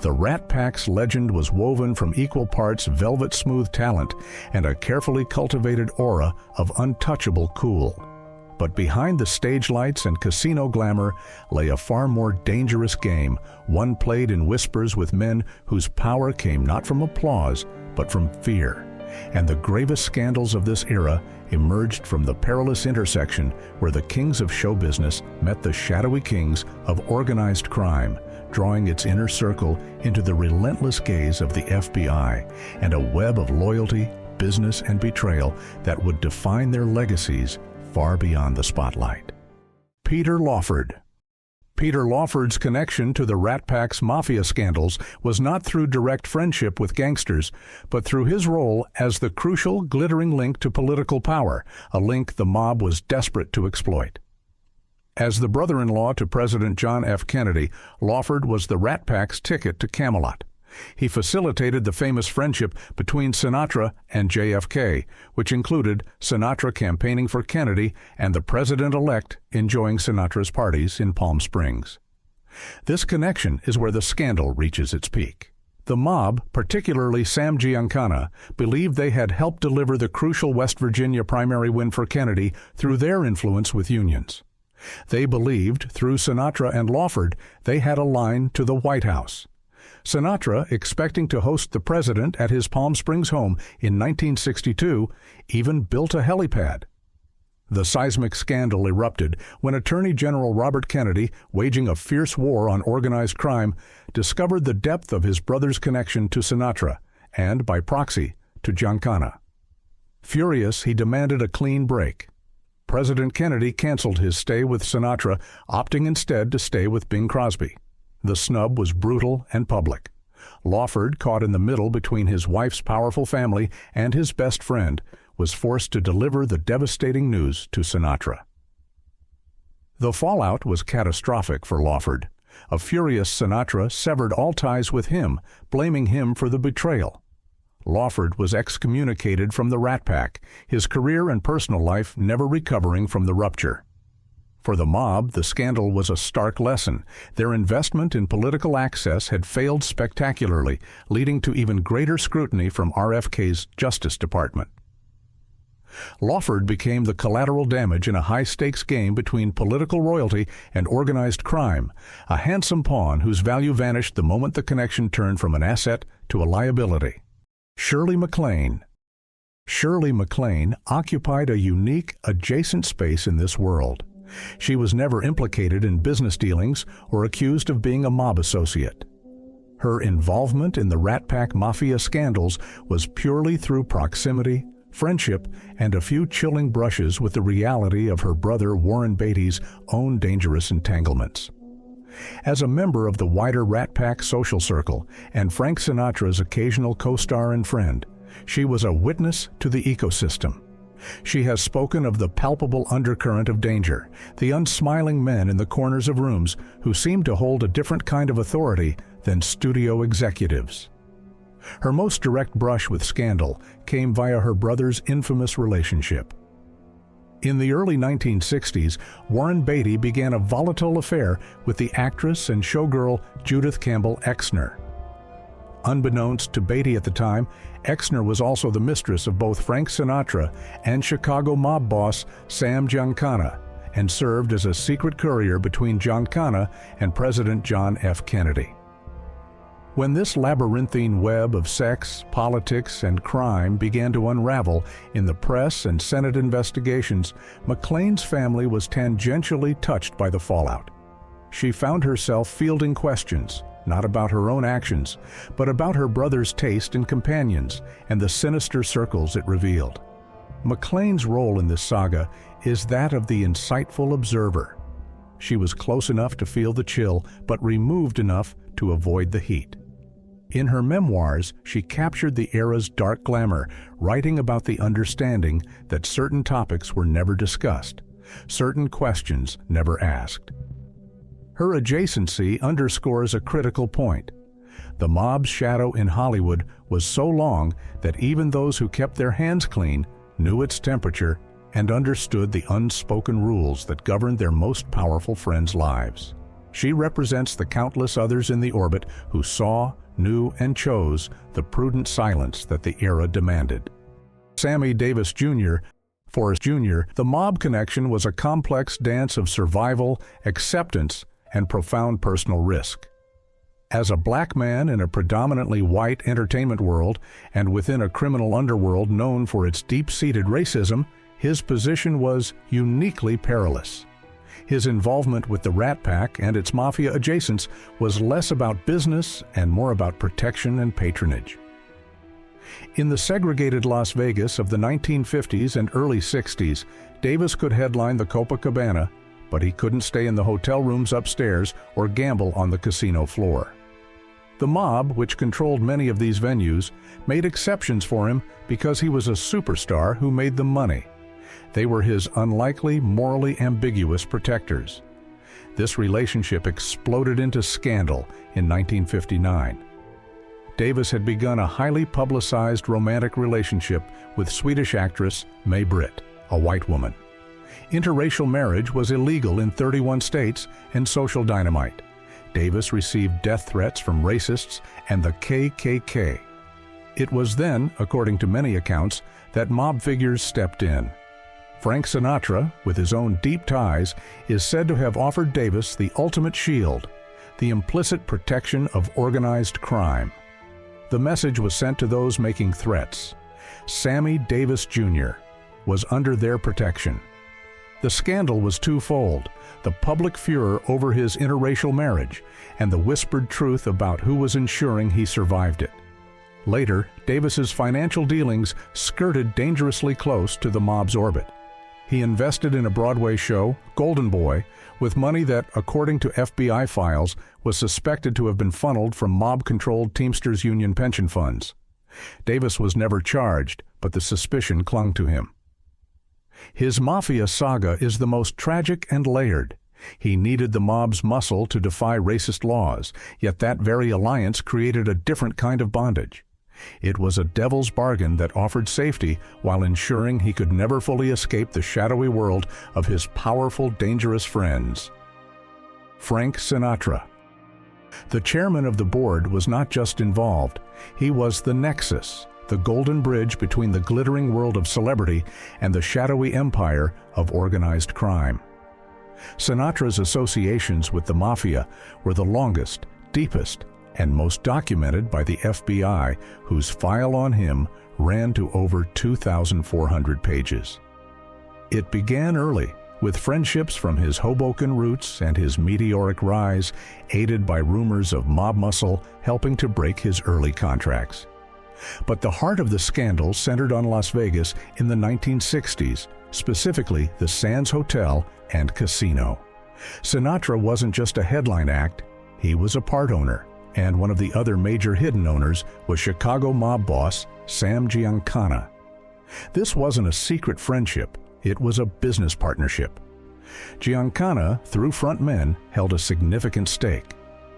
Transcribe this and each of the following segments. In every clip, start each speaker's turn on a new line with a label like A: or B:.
A: The Rat Pack's legend was woven from equal parts velvet-smooth talent and a carefully cultivated aura of untouchable cool. But behind the stage lights and casino glamour lay a far more dangerous game, one played in whispers with men whose power came not from applause, but from fear. And the gravest scandals of this era emerged from the perilous intersection where the kings of show business met the shadowy kings of organized crime, drawing its inner circle into the relentless gaze of the FBI and a web of loyalty, business, and betrayal that would define their legacies far beyond the spotlight. Peter Lawford. Peter Lawford's connection to the Rat Pack's Mafia scandals was not through direct friendship with gangsters, but through his role as the crucial, glittering link to political power, a link the mob was desperate to exploit. As the brother-in-law to President John F. Kennedy, Lawford was the Rat Pack's ticket to Camelot. He facilitated the famous friendship between Sinatra and JFK, which included Sinatra campaigning for Kennedy and the president-elect enjoying Sinatra's parties in Palm Springs. This connection is where the scandal reaches its peak. The mob, particularly Sam Giancana, believed they had helped deliver the crucial West Virginia primary win for Kennedy through their influence with unions. They believed, through Sinatra and Lawford, they had a line to the White House. Sinatra, expecting to host the president at his Palm Springs home in 1962, even built a helipad. The seismic scandal erupted when Attorney General Robert Kennedy, waging a fierce war on organized crime, discovered the depth of his brother's connection to Sinatra and, by proxy, to Giancana. Furious, he demanded a clean break. President Kennedy canceled his stay with Sinatra, opting instead to stay with Bing Crosby. The snub was brutal and public. Lawford, caught in the middle between his wife's powerful family and his best friend, was forced to deliver the devastating news to Sinatra. The fallout was catastrophic for Lawford. A furious Sinatra severed all ties with him, blaming him for the betrayal. Lawford was excommunicated from the Rat Pack, his career and personal life never recovering from the rupture. For the mob, the scandal was a stark lesson. Their investment in political access had failed spectacularly, leading to even greater scrutiny from RFK's Justice Department. Lawford became the collateral damage in a high-stakes game between political royalty and organized crime, a handsome pawn whose value vanished the moment the connection turned from an asset to a liability. Shirley MacLain. Shirley MacLain occupied a unique, adjacent space in this world. She was never implicated in business dealings or accused of being a mob associate. Her involvement in the Rat Pack Mafia scandals was purely through proximity, friendship, and a few chilling brushes with the reality of her brother Warren Beatty's own dangerous entanglements. As a member of the wider Rat Pack social circle and Frank Sinatra's occasional co-star and friend, she was a witness to the ecosystem. She has spoken of the palpable undercurrent of danger, the unsmiling men in the corners of rooms who seem to hold a different kind of authority than studio executives. Her most direct brush with scandal came via her brother's infamous relationship. In the early 1960s, Warren Beatty began a volatile affair with the actress and showgirl Judith Campbell Exner. Unbeknownst to Beatty at the time, Exner was also the mistress of both Frank Sinatra and Chicago mob boss Sam Giancana, and served as a secret courier between Giancana and President John F. Kennedy. When this labyrinthine web of sex, politics, and crime began to unravel in the press and Senate investigations, MacLain's family was tangentially touched by the fallout. She found herself fielding questions, not about her own actions, but about her brother's taste in companions and the sinister circles it revealed. MacLain's role in this saga is that of the insightful observer. She was close enough to feel the chill, but removed enough to avoid the heat. In her memoirs, she captured the era's dark glamour, writing about the understanding that certain topics were never discussed, certain questions never asked. Her adjacency underscores a critical point. The mob's shadow in Hollywood was so long that even those who kept their hands clean knew its temperature and understood the unspoken rules that governed their most powerful friends' lives. She represents the countless others in the orbit who saw, knew, and chose the prudent silence that the era demanded. Sammy Davis Jr. Forrest Jr., the mob connection was a complex dance of survival, acceptance, and profound personal risk. As a black man in a predominantly white entertainment world and within a criminal underworld known for its deep-seated racism, his position was uniquely perilous. His involvement with the Rat Pack and its Mafia adjacents was less about business and more about protection and patronage. In the segregated Las Vegas of the 1950s and early 60s, Davis could headline the Copacabana, but he couldn't stay in the hotel rooms upstairs or gamble on the casino floor. The mob, which controlled many of these venues, made exceptions for him because he was a superstar who made them money. They were his unlikely, morally ambiguous protectors. This relationship exploded into scandal in 1959. Davis had begun a highly publicized romantic relationship with Swedish actress May Britt, a white woman. Interracial marriage was illegal in 31 states and social dynamite. Davis received death threats from racists and the KKK. It was then, according to many accounts, that mob figures stepped in. Frank Sinatra, with his own deep ties, is said to have offered Davis the ultimate shield, the implicit protection of organized crime. The message was sent to those making threats. Sammy Davis Jr. was under their protection. The scandal was twofold: the public furor over his interracial marriage and the whispered truth about who was ensuring he survived it. Later, Davis's financial dealings skirted dangerously close to the mob's orbit. He invested in a Broadway show, Golden Boy, with money that, according to FBI files, was suspected to have been funneled from mob-controlled Teamsters Union pension funds. Davis was never charged, but the suspicion clung to him. His Mafia saga is the most tragic and layered. He needed the mob's muscle to defy racist laws, yet that very alliance created a different kind of bondage. It was a devil's bargain that offered safety while ensuring he could never fully escape the shadowy world of his powerful, dangerous friends. Frank Sinatra. The chairman of the board was not just involved, he was the nexus, the golden bridge between the glittering world of celebrity and the shadowy empire of organized crime. Sinatra's associations with the Mafia were the longest, deepest, and most documented by the FBI, whose file on him ran to over 2,400 pages. It began early, with friendships from his Hoboken roots and his meteoric rise, aided by rumors of mob muscle helping to break his early contracts. But the heart of the scandal centered on Las Vegas in the 1960s, specifically the Sands Hotel and Casino. Sinatra wasn't just a headline act, he was a part owner, and one of the other major hidden owners was Chicago mob boss Sam Giancana. This wasn't a secret friendship, it was a business partnership. Giancana, through front men, held a significant stake.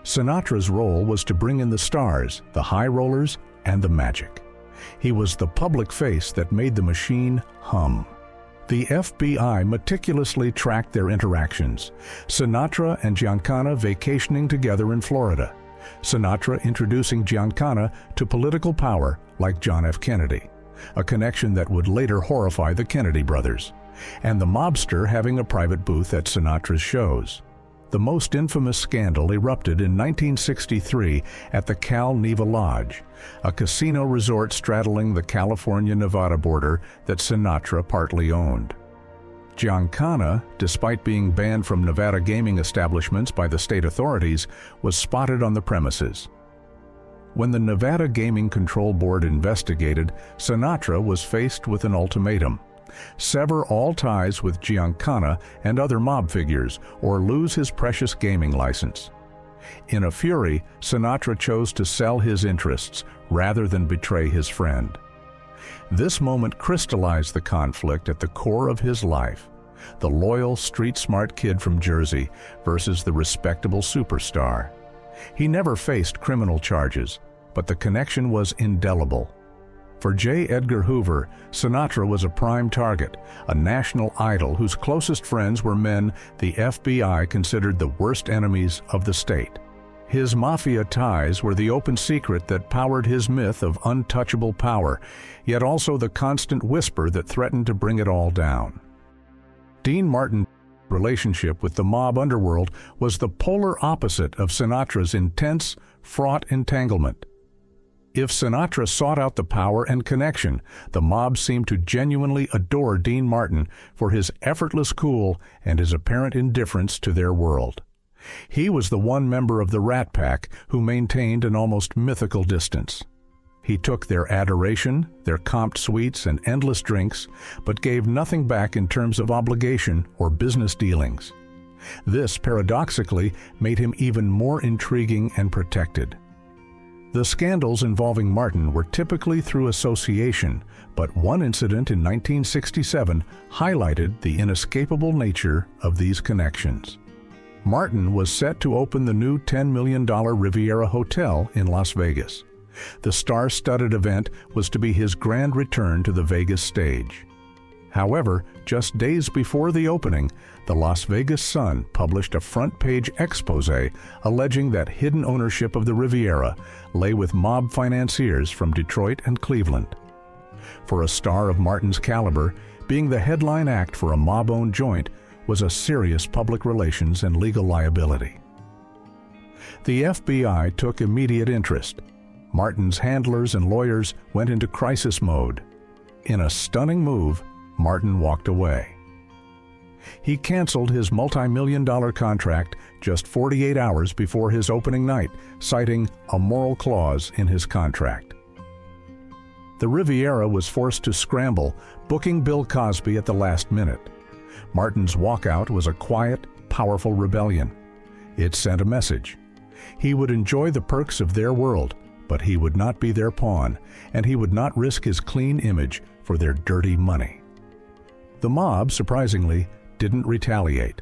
A: Sinatra's role was to bring in the stars, the high rollers, and the magic. He was the public face that made the machine hum. The FBI meticulously tracked their interactions. Sinatra and Giancana vacationing together in Florida. Sinatra introducing Giancana to political power like John F. Kennedy, a connection that would later horrify the Kennedy brothers, and the mobster having a private booth at Sinatra's shows. The most infamous scandal erupted in 1963 at the Cal Neva Lodge, a casino resort straddling the California-Nevada border that Sinatra partly owned. Giancana, despite being banned from Nevada gaming establishments by the state authorities, was spotted on the premises. When the Nevada Gaming Control Board investigated, Sinatra was faced with an ultimatum: sever all ties with Giancana and other mob figures, or lose his precious gaming license. In a fury, Sinatra chose to sell his interests rather than betray his friend. This moment crystallized the conflict at the core of his life: the loyal, street-smart kid from Jersey versus the respectable superstar. He never faced criminal charges, but the connection was indelible. For J. Edgar Hoover, Sinatra was a prime target, a national idol whose closest friends were men the FBI considered the worst enemies of the state. His Mafia ties were the open secret that powered his myth of untouchable power, yet also the constant whisper that threatened to bring it all down. Dean Martin's relationship with the mob underworld was the polar opposite of Sinatra's intense, fraught entanglement. If Sinatra sought out the power and connection, the mob seemed to genuinely adore Dean Martin for his effortless cool and his apparent indifference to their world. He was the one member of the Rat Pack who maintained an almost mythical distance. He took their adoration, their comped suites and endless drinks, but gave nothing back in terms of obligation or business dealings. This, paradoxically, made him even more intriguing and protected. The scandals involving Martin were typically through association, but one incident in 1967 highlighted the inescapable nature of these connections. Martin was set to open the new $10 million Riviera Hotel in Las Vegas. The star-studded event was to be his grand return to the Vegas stage. However, just days before the opening, the Las Vegas Sun published a front-page exposé alleging that hidden ownership of the Riviera lay with mob financiers from Detroit and Cleveland. For a star of Martin's caliber, being the headline act for a mob-owned joint was a serious public relations and legal liability. The FBI took immediate interest. Martin's handlers and lawyers went into crisis mode. In a stunning move, Martin walked away. He canceled his multi-million-dollar contract just 48 hours before his opening night, citing a moral clause in his contract. The Riviera was forced to scramble, booking Bill Cosby at the last minute. Martin's walkout was a quiet, powerful rebellion. It sent a message. He would enjoy the perks of their world, but he would not be their pawn, and he would not risk his clean image for their dirty money. The mob, surprisingly, didn't retaliate.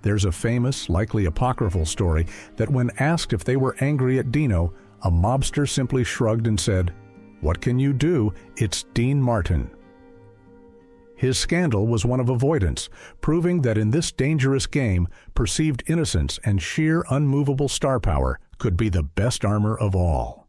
A: There's a famous, likely apocryphal story that when asked if they were angry at Dino, a mobster simply shrugged and said, "What can you do? It's Dean Martin." His scandal was one of avoidance, proving that in this dangerous game, perceived innocence and sheer unmovable star power could be the best armor of all.